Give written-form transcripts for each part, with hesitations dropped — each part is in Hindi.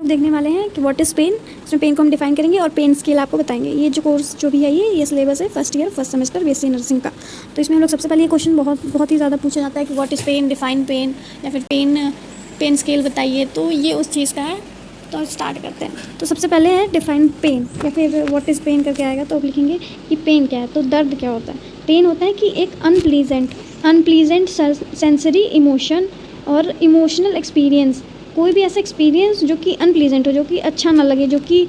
देखने वाले हैं कि व्हाट इज़ पेन। इसमें पेन को हम डिफाइन करेंगे और पेन स्केल आपको बताएंगे। ये जो कोर्स जो भी है ये सिलेबस है first year first semester BSc nursing का। तो इसमें हम लोग सबसे पहले ये क्वेश्चन बहुत ही ज़्यादा पूछा जाता है कि what is pain, define pain, या फिर पेन स्केल बताइए। तो ये उस चीज़ का है। तो स्टार्ट करते हैं। तो सबसे पहले है डिफाइन पेन, या फिर व्हाट इज़ पेन करके आएगा तो आप लिखेंगे कि पेन क्या है। तो दर्द क्या होता है। पेन होता है कि एक अनप्लीजेंट सेंसरी इमोशन और इमोशनल एक्सपीरियंस, कोई भी ऐसा एक्सपीरियंस जो कि अनप्लीजेंट हो, जो कि अच्छा ना लगे, जो कि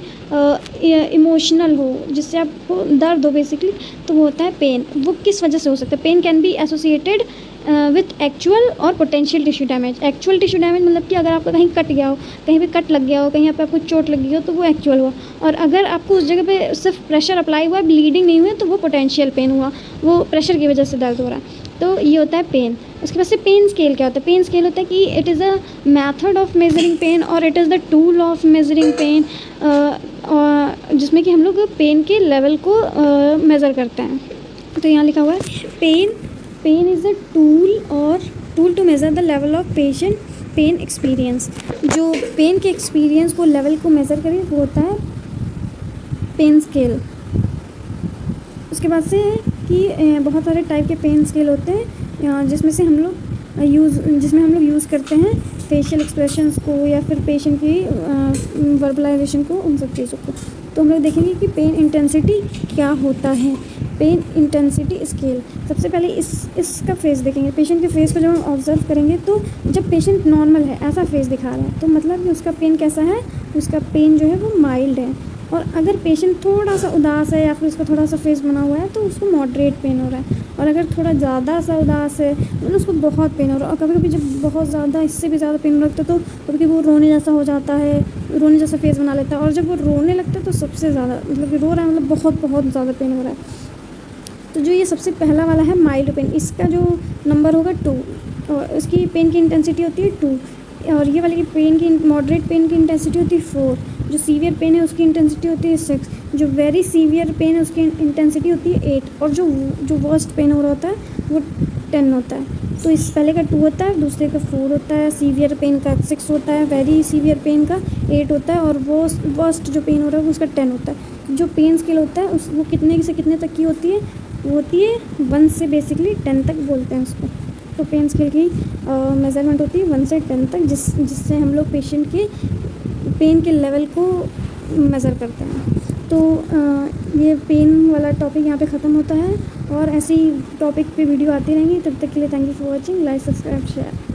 इमोशनल हो, जिससे आपको दर्द हो बेसिकली, तो वो होता है पेन। वो किस वजह से हो सकता है। Pain can be associated with actual और potential tissue damage. Actual tissue damage मतलब कि अगर आपको कहीं कट गया हो, कहीं पे कट लग गया हो, कहीं पे आपको चोट लगी हो तो वो एक्चुअल हुआ। और अगर आपको उस जगह पे सिर्फ प्रेशर अप्लाई हुआ, ब्लीडिंग नहीं हुई, तो वो पोटेंशियल पेन हुआ, वो प्रेशर की वजह से दर्द हो रहा है। तो ये होता है पेन। उसके बाद से पेन स्केल क्या होता है। पेन स्केल होता है कि it is a method of measuring pain और it is the tool of measuring pain, जिसमें कि हम लोग पेन के लेवल को मेज़र करते हैं। तो यहाँ लिखा हुआ है pain is a tool to measure the level of patient pain experience. जो पेन के एक्सपीरियंस को लेवल को मेज़र करे वो होता है पेन स्केल। उसके बाद से है कि बहुत सारे टाइप के पेन स्केल होते हैं, जिसमें हम लोग यूज़ करते हैं फेशियल एक्सप्रेशंस को या फिर पेशेंट की वर्बलाइजेशन को, उन सब चीज़ों को। तो हम लोग देखेंगे कि पेन इंटेंसिटी क्या होता है। पेन इंटेंसिटी स्केल, सबसे पहले इसका फेस देखेंगे। पेशेंट के फेस को जब हम ऑब्जर्व करेंगे तो जब पेशेंट नॉर्मल है, ऐसा फेस दिखा रहा है, तो मतलब कि उसका पेन कैसा है, उसका पेन जो है वो माइल्ड है। और अगर पेशेंट थोड़ा सा उदास है या फिर उसका थोड़ा सा फेस बना हुआ है तो उसको मॉडरेट पेन हो रहा है। और अगर थोड़ा ज़्यादा सा उदास है मतलब उसको बहुत पेन हो रहा है। और कभी कभी जब बहुत ज़्यादा, इससे भी ज़्यादा पेन लगता है तो कभी वो रोने जैसा हो जाता है, रोने जैसा फेस बना लेता है। और जब वो रोने लगता है तो सबसे ज़्यादा मतलब कि रो रहा है, मतलब बहुत ज़्यादा पेन हो रहा है। तो जो ये सबसे पहला वाला है माइल्ड पेन, इसका जो नंबर होगा 2, और इसकी पेन की इंटेंसिटी होती है 2। और ये वाली की पेन की मॉडरेट पेन की इंटेंसिटी होती है 4। जो सीवियर पेन है उसकी इंटेंसिटी होती है 6। जो वेरी सीवियर पेन है उसकी इंटेंसिटी होती है 8। और जो वर्स्ट पेन हो रहा होता है वो 10 होता है। तो इस पहले का 2 होता है, दूसरे का 4 होता है, सीवियर पेन का 6 होता है, वेरी सीवियर पेन का 8 होता है, और वर्स्ट जो पेन हो रहा है वो उसका 10 होता है। जो पेन स्केल होता है वो कितने से कितने तक की होती है, वो होती है 1 से बेसिकली 10 तक बोलते हैं उसको। तो पेन स्केल की मेज़रमेंट होती है 1 से 10 तक, जिससे हम लोग पेशेंट के पेन के लेवल को मेज़र करते हैं। तो ये पेन वाला टॉपिक यहाँ पे ख़त्म होता है, और ऐसी टॉपिक पे वीडियो आती रहेंगी। तब तक के लिए thank you for watching. Like, subscribe, share.